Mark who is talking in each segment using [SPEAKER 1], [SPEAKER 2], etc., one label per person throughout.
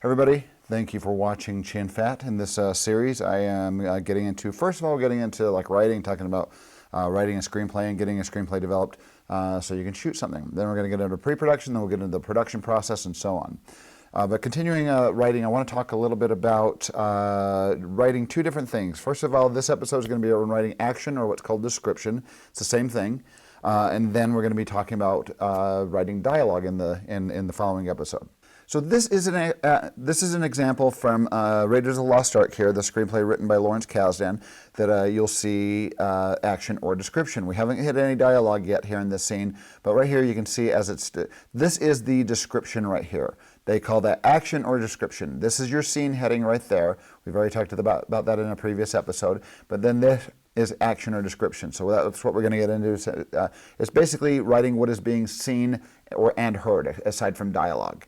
[SPEAKER 1] Everybody, thank you for watching Chin Fat. In this series, I am getting into, first of all, getting into like writing, talking about writing a screenplay and getting a screenplay developed so you can shoot something. Then we're going to get into pre-production, then we'll get into the production process and so on. But continuing writing, I want to talk a little bit about writing two different things. First of all, this episode is going to be on writing action, or what's called description. It's the same thing. And then we're going to be talking about writing dialogue in the following episode. So this is an example from Raiders of the Lost Ark here, the screenplay written by Lawrence Kasdan, that you'll see action or description. We haven't hit any dialogue yet here in this scene, but right here you can see this is the description right here. They call that action or description. This is your scene heading right there. We've already talked about that in a previous episode, but then this is action or description. So that's what we're going to get into. It's basically writing what is being seen and heard, aside from dialogue.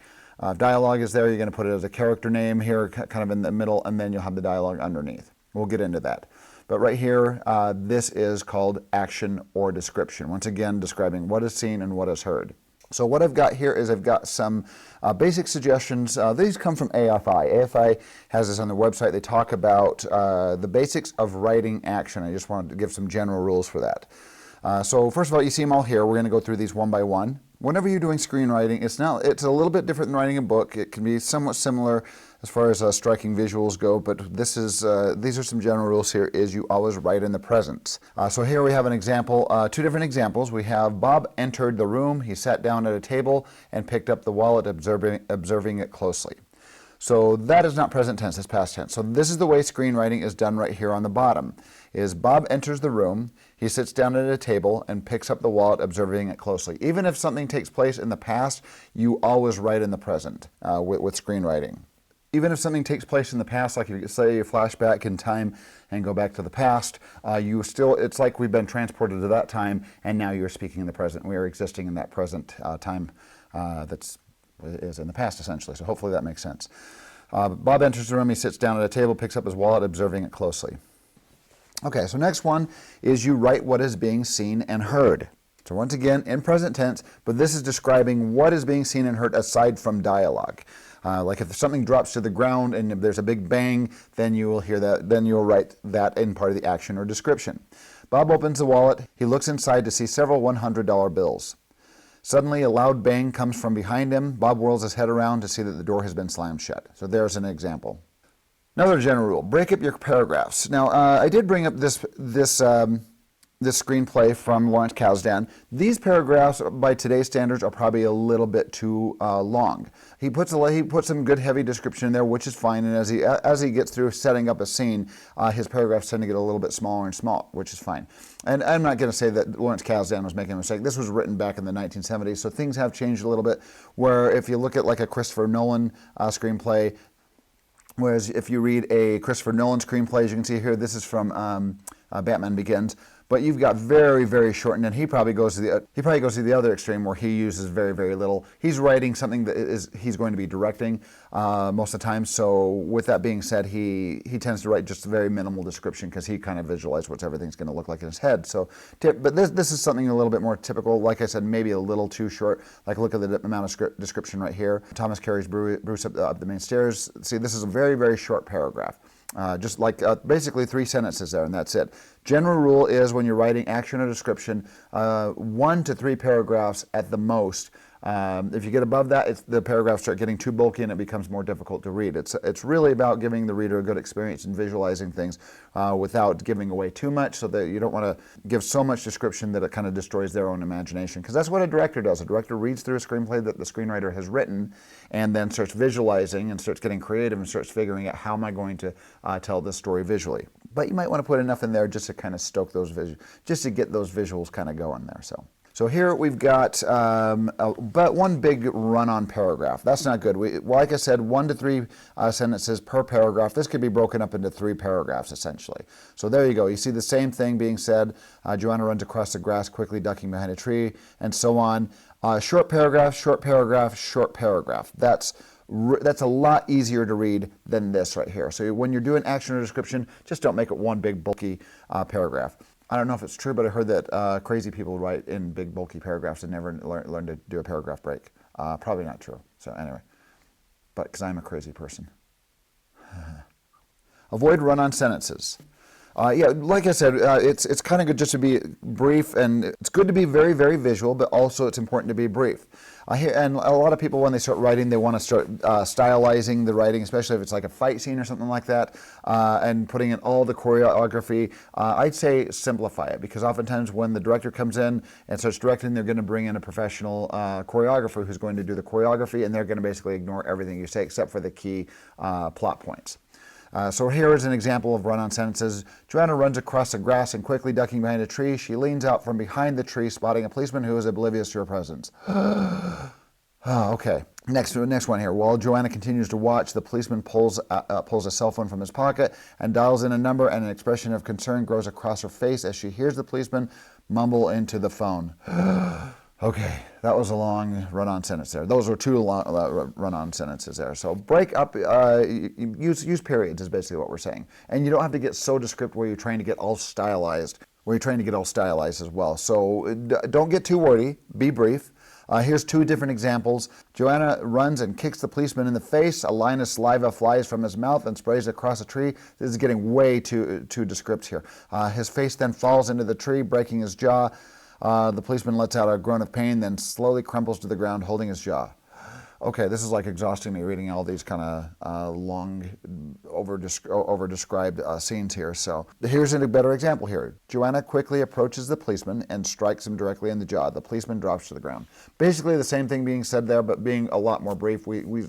[SPEAKER 1] Dialogue is there, you're going to put it as a character name here, kind of in the middle, and then you'll have the dialogue underneath. We'll get into that. But right here, this is called action or description. Once again, describing what is seen and what is heard. So what I've got here is I've got some basic suggestions. These come from AFI. AFI has this on their website. They talk about the basics of writing action. I just wanted to give some general rules for that. So first of all, you see them all here. We're going to go through these one by one. Whenever you're doing screenwriting, it's a little bit different than writing a book. It can be somewhat similar as far as striking visuals go, but these are some general rules here, is you always write in the present. So here we have an example, two different examples. We have Bob entered the room, he sat down at a table and picked up the wallet, observing it closely. So that is not present tense, it's past tense. So this is the way screenwriting is done right here on the bottom, is Bob enters the room, he sits down at a table and picks up the wallet, observing it closely. Even if something takes place in the past, you always write in the present with screenwriting. Even if something takes place in the past, like you say you flashback in time and go back to the past, it's like we've been transported to that time and now you're speaking in the present. We are existing in that present time is in the past, essentially. So hopefully that makes sense. Bob enters the room, he sits down at a table, picks up his wallet, observing it closely. Okay, so next one is you write what is being seen and heard. So once again, in present tense, but this is describing what is being seen and heard aside from dialogue. Like if something drops to the ground and if there's a big bang, then you will hear that, then you'll write that in part of the action or description. Bob opens the wallet, he looks inside to see several $100 bills. Suddenly, a loud bang comes from behind him. Bob whirls his head around to see that the door has been slammed shut. So there's an example. Another general rule, break up your paragraphs. Now, I did bring up this screenplay from Lawrence Kasdan. These paragraphs, by today's standards, are probably a little bit too long. He puts some good heavy description in there, which is fine, and as he gets through setting up a scene, his paragraphs tend to get a little bit smaller and smaller, which is fine. And I'm not going to say that Lawrence Kasdan was making a mistake. This was written back in the 1970s, so things have changed a little bit, where if you look at like a Christopher Nolan screenplay, whereas if you read a Christopher Nolan screenplay, as you can see here, this is from Batman Begins, but you've got very, very short, and then he probably goes to the other extreme where he uses very, very little. He's writing something that he's going to be directing most of the time. So with that being said, he tends to write just a very minimal description because he kind of visualizes what everything's going to look like in his head. So, but this is something a little bit more typical. Like I said, maybe a little too short. Like look at the amount of description right here. Thomas carries Bruce up the main stairs. See, this is a very, very short paragraph. Just like basically 3 sentences there, and that's it. General rule is when you're writing action or description, 1 to 3 paragraphs at the most. If you get above that, the paragraphs start getting too bulky and it becomes more difficult to read. It's really about giving the reader a good experience and visualizing things without giving away too much, so that you don't want to give so much description that it kind of destroys their own imagination. Because that's what a director does. A director reads through a screenplay that the screenwriter has written and then starts visualizing and starts getting creative and starts figuring out how am I going to tell this story visually. But you might want to put enough in there just to kind of stoke those just to get those visuals kind of going there. So here we've got but one big run-on paragraph. That's not good. Like I said, 1 to 3 sentences per paragraph. This could be broken up into 3 paragraphs, essentially. So there you go. You see the same thing being said. Joanna runs across the grass, quickly ducking behind a tree, and so on. Short paragraph, short paragraph, short paragraph. That's a lot easier to read than this right here. So when you're doing action or description, just don't make it one big bulky paragraph. I don't know if it's true, but I heard that crazy people write in big bulky paragraphs and never learn to do a paragraph break. Probably not true. So anyway. but because I'm a crazy person. Avoid run-on sentences. Yeah, like I said, it's kind of good just to be brief, and it's good to be very, very visual, but also it's important to be brief. And a lot of people, when they start writing, they want to start stylizing the writing, especially if it's like a fight scene or something like that, and putting in all the choreography. I'd say simplify it, because oftentimes when the director comes in and starts directing, they're going to bring in a professional choreographer who's going to do the choreography, and they're going to basically ignore everything you say except for the key plot points. So here is an example of run-on sentences. Joanna runs across the grass and quickly ducking behind a tree. She leans out from behind the tree, spotting a policeman who is oblivious to her presence. Okay. Next one here. While Joanna continues to watch, the policeman pulls a cell phone from his pocket and dials in a number, and an expression of concern grows across her face as she hears the policeman mumble into the phone. Okay, that was a long run-on sentence there. Those were two long run-on sentences there. So break up, use periods is basically what we're saying. And you don't have to get so descriptive where you're trying to get all stylized, as well. So don't get too wordy, be brief. Here's two different examples. Joanna runs and kicks the policeman in the face. A line of saliva flies from his mouth and sprays across a tree. This is getting way too descriptive here. His face then falls into the tree, breaking his jaw. The policeman lets out a groan of pain, then slowly crumples to the ground, holding his jaw. Okay, this is like exhausting me reading all these kind of long, over-described scenes here. So here's a better example here. Joanna quickly approaches the policeman and strikes him directly in the jaw. The policeman drops to the ground. Basically the same thing being said there, but being a lot more brief. We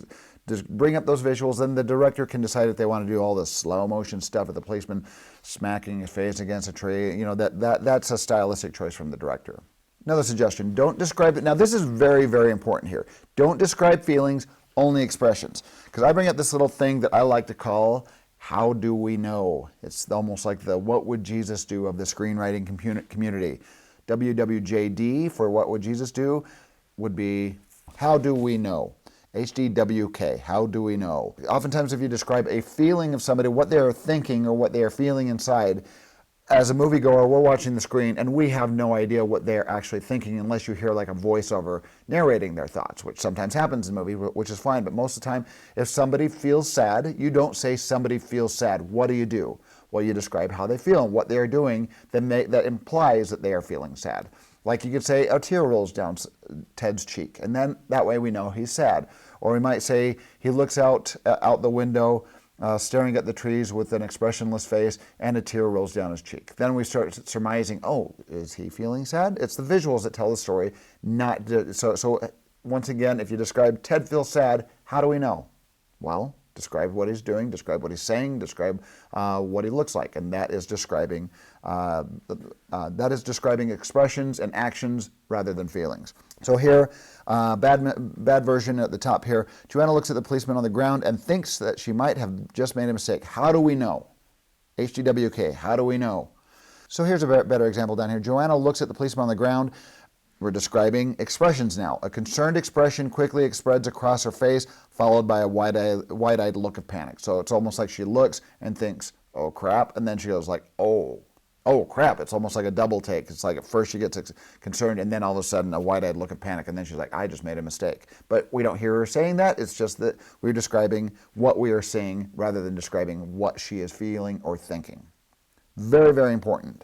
[SPEAKER 1] just bring up those visuals, then the director can decide if they want to do all this slow motion stuff with the policeman smacking his face against a tree. You know, that's a stylistic choice from the director. Another suggestion, don't describe it. Now this is very, very important here. Don't describe feelings, only expressions. Because I bring up this little thing that I like to call, how do we know? It's almost like the what would Jesus do of the screenwriting community. WWJD for what would Jesus do would be, how do we know? HDWK, how do we know? Oftentimes if you describe a feeling of somebody, what they are thinking or what they are feeling inside, as a moviegoer, we're watching the screen and we have no idea what they're actually thinking unless you hear like a voiceover narrating their thoughts, which sometimes happens in a movie, which is fine. But most of the time, if somebody feels sad, you don't say somebody feels sad. What do? Well, you describe how they feel and what they are doing, then that implies that they are feeling sad. Like you could say, a tear rolls down Ted's cheek, and then that way we know he's sad. Or we might say, he looks out the window, staring at the trees with an expressionless face, and a tear rolls down his cheek. Then we start surmising, oh, is he feeling sad? It's the visuals that tell the story, not so once again, if you describe Ted feels sad, how do we know? Well, describe what he's doing, describe what he's saying, describe what he looks like, and that is describing expressions and actions rather than feelings. So here, bad version at the top here. Joanna looks at the policeman on the ground and thinks that she might have just made a mistake. How do we know? HDWK, how do we know? So here's a better example down here. Joanna looks at the policeman on the ground. We're describing expressions now. A concerned expression quickly spreads across her face, followed by a wide-eyed look of panic. So it's almost like she looks and thinks, oh crap, and then she goes like, oh crap. It's almost like a double take. It's like at first she gets concerned, and then all of a sudden a wide-eyed look of panic, and then she's like, I just made a mistake. But we don't hear her saying that. It's just that we're describing what we are seeing rather than describing what she is feeling or thinking. Very, very important.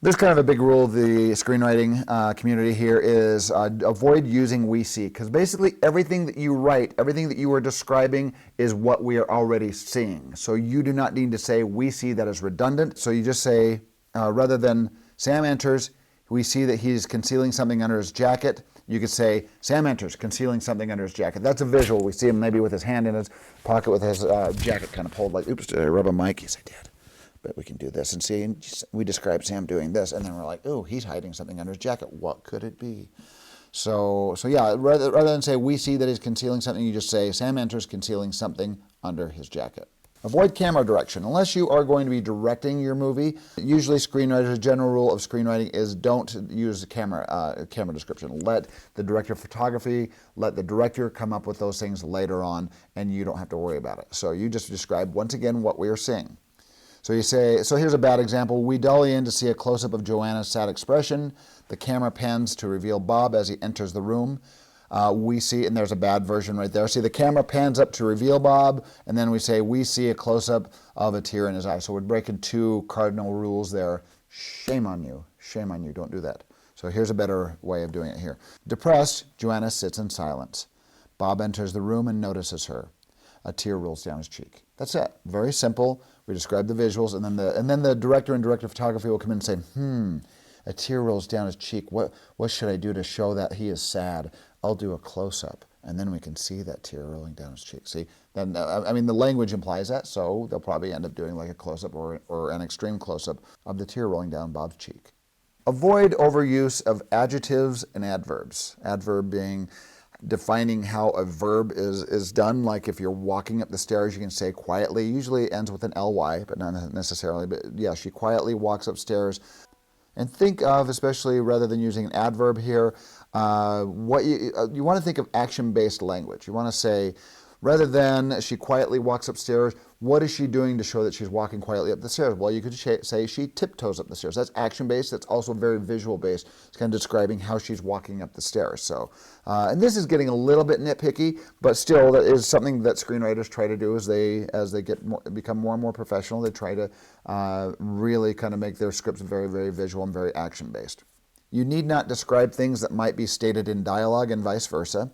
[SPEAKER 1] There's kind of a big rule of the screenwriting community here is avoid using we see, because basically everything that you write, everything that you are describing is what we are already seeing. So you do not need to say we see. That is redundant. So you just say, rather than Sam enters, we see that he's concealing something under his jacket. You could say Sam enters, concealing something under his jacket. That's a visual. We see him maybe with his hand in his pocket with his jacket kind of pulled like, oops, did I rub a mic? Yes, I did. But we can do this and see, we describe Sam doing this, and then we're like, oh, he's hiding something under his jacket. What could it be? So yeah, rather than say we see that he's concealing something, you just say Sam enters concealing something under his jacket. Avoid camera direction. Unless you are going to be directing your movie, usually screenwriters, general rule of screenwriting is don't use the camera description. Let the director of photography, let the director come up with those things later on, and you don't have to worry about it. So you just describe, once again, what we are seeing. So you say, so here's a bad example. We dolly in to see a close-up of Joanna's sad expression. The camera pans to reveal Bob as he enters the room. we see, and there's a bad version right there. See, the camera pans up to reveal Bob, and then we say, we see a close-up of a tear in his eye. So we're breaking 2 cardinal rules there. Shame on you. Shame on you. Don't do that. So here's a better way of doing it here. Depressed, Joanna sits in silence. Bob enters the room and notices her. A tear rolls down his cheek. That's it. Very simple. We describe the visuals, and then the director and director of photography will come in and say, a tear rolls down his cheek. What should I do to show that he is sad? I'll do a close-up, and then we can see that tear rolling down his cheek. See, then I mean the language implies that, so they'll probably end up doing like a close-up or an extreme close-up of the tear rolling down Bob's cheek. Avoid overuse of adjectives and adverbs. Adverb being defining how a verb is done. Like if you're walking up the stairs, you can say quietly. Usually it ends with an ly, but not necessarily. But yeah, she quietly walks upstairs. And think of, especially rather than using an adverb here, what you want to think of action-based language. You want to say, rather than she quietly walks upstairs, what is she doing to show that she's walking quietly up the stairs? Well, you could say she tiptoes up the stairs. That's action-based. That's also very visual-based. It's kind of describing how she's walking up the stairs. So, and this is getting a little bit nitpicky, but still, that is something that screenwriters try to do as they become more and more professional. They try to really kind of make their scripts very, very visual and very action-based. You need not describe things that might be stated in dialogue and vice versa.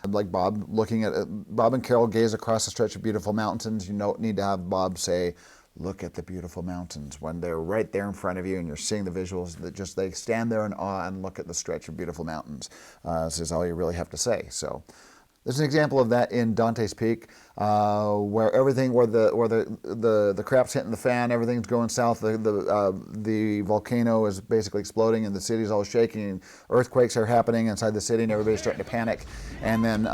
[SPEAKER 1] Like Bob and Carol gaze across a stretch of beautiful mountains. You don't need to have Bob say, look at the beautiful mountains, when they're right there in front of you and you're seeing the visuals that just they stand there in awe and look at the stretch of beautiful mountains. This is all you really have to say. So there's an example of that in Dante's Peak, where the crap's hitting the fan, everything's going south, the volcano is basically exploding and the city's all shaking, and earthquakes are happening inside the city and everybody's starting to panic. And then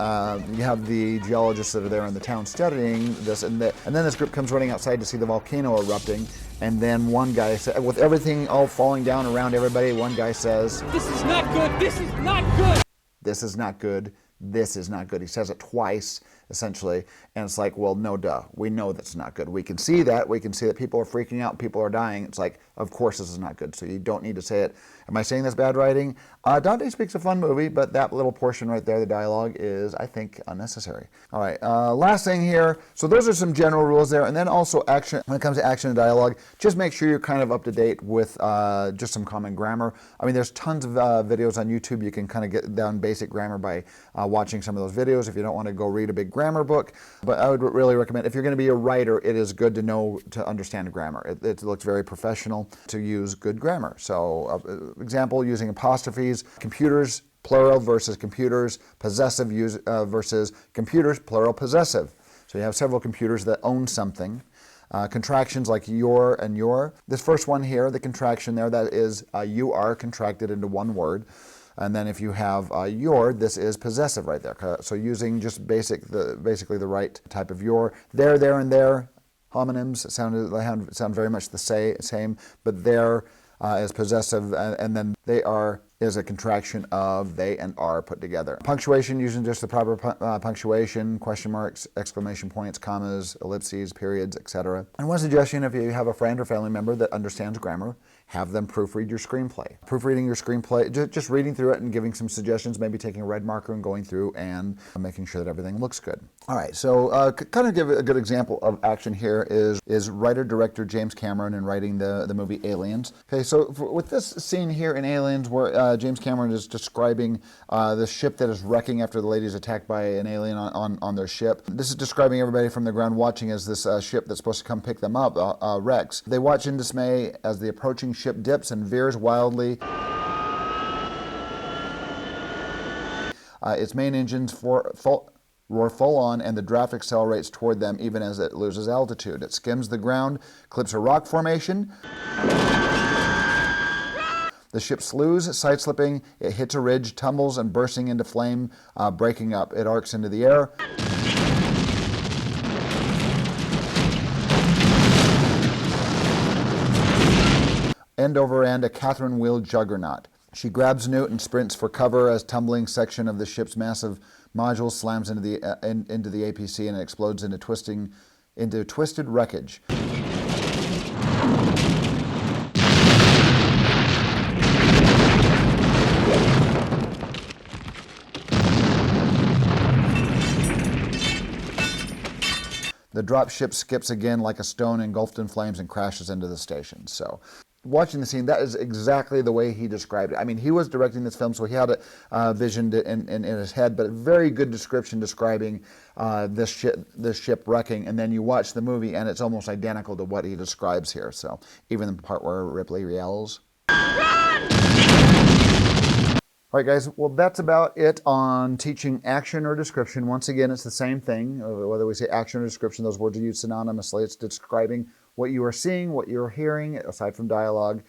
[SPEAKER 1] you have the geologists that are there in the town studying this, and then this group comes running outside to see the volcano erupting. And then one guy said, with everything all falling down around everybody, one guy says, "This is not good. This is not good. This is not good. This is not good." He says it twice, essentially, and it's like, well, no duh. We know that's not good. We can see that. We can see that people are freaking out, people are dying. It's like, of course this is not good, so you don't need to say it. Am I saying that's bad writing? Dante's Peak's a fun movie, but that little portion right there, the dialogue, is, I think, unnecessary. All right, last thing here. So those are some general rules there, and then also action. When it comes to action and dialogue, just make sure you're kind of up to date with just some common grammar. I mean, there's tons of videos on YouTube. You can kind of get down basic grammar by watching some of those videos if you don't want to go read a big grammar book. But I would really recommend, if you're going to be a writer, it is good to understand grammar. It looks very professional to use good grammar. So, example, using apostrophes, computers, plural versus computers, possessive versus computers, plural possessive. So you have several computers that own something. Contractions like your and your. This first one here, the contraction there, that is you are contracted into one word. And then if you have your, this is possessive right there. So using just basically the right type of your. There, and there, homonyms sound very much the same, but there is possessive, and then they are is a contraction of they and are put together. Punctuation, using just the proper punctuation, question marks, exclamation points, commas, ellipses, periods, etc. And one suggestion, if you have a friend or family member that understands grammar, have them proofread your screenplay. Proofreading your screenplay, just reading through it and giving some suggestions, maybe taking a red marker and going through and making sure that everything looks good. All right, so kind of give a good example of action here is writer-director James Cameron in writing the movie Aliens. Okay, so with this scene here in Aliens where James Cameron is describing the ship that is wrecking after the lady is attacked by an alien on their ship. This is describing everybody from the ground watching as this ship that's supposed to come pick them up wrecks. They watch in dismay as the approaching ship dips and veers wildly. Its main engines roar full on, and the draft accelerates toward them even as it loses altitude. It skims the ground, clips a rock formation. The ship slews, side-slipping, it hits a ridge, tumbles, and bursting into flame, breaking up. It arcs into the air. End over end, a Catherine-wheeled juggernaut. She grabs Newt and sprints for cover as tumbling section of the ship's massive module slams into the APC and it explodes into twisted wreckage. The drop ship skips again like a stone engulfed in flames and crashes into the station. So watching the scene, that is exactly the way he described it. I mean, he was directing this film, so he had it visioned in his head, but a very good description describing this ship wrecking, and then you watch the movie, and it's almost identical to what he describes here. So even the part where Ripley yells. All right, guys, well, that's about it on teaching action or description. Once again, it's the same thing. Whether we say action or description, those words are used synonymously. It's describing what you are seeing, what you're hearing, aside from dialogue,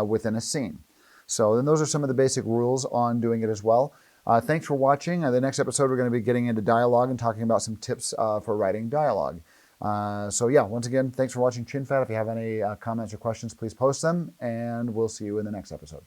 [SPEAKER 1] within a scene. So then those are some of the basic rules on doing it as well. Thanks for watching. The next episode, we're going to be getting into dialogue and talking about some tips for writing dialogue. So yeah, once again, thanks for watching Chin Fat. If you have any comments or questions, please post them, and we'll see you in the next episode.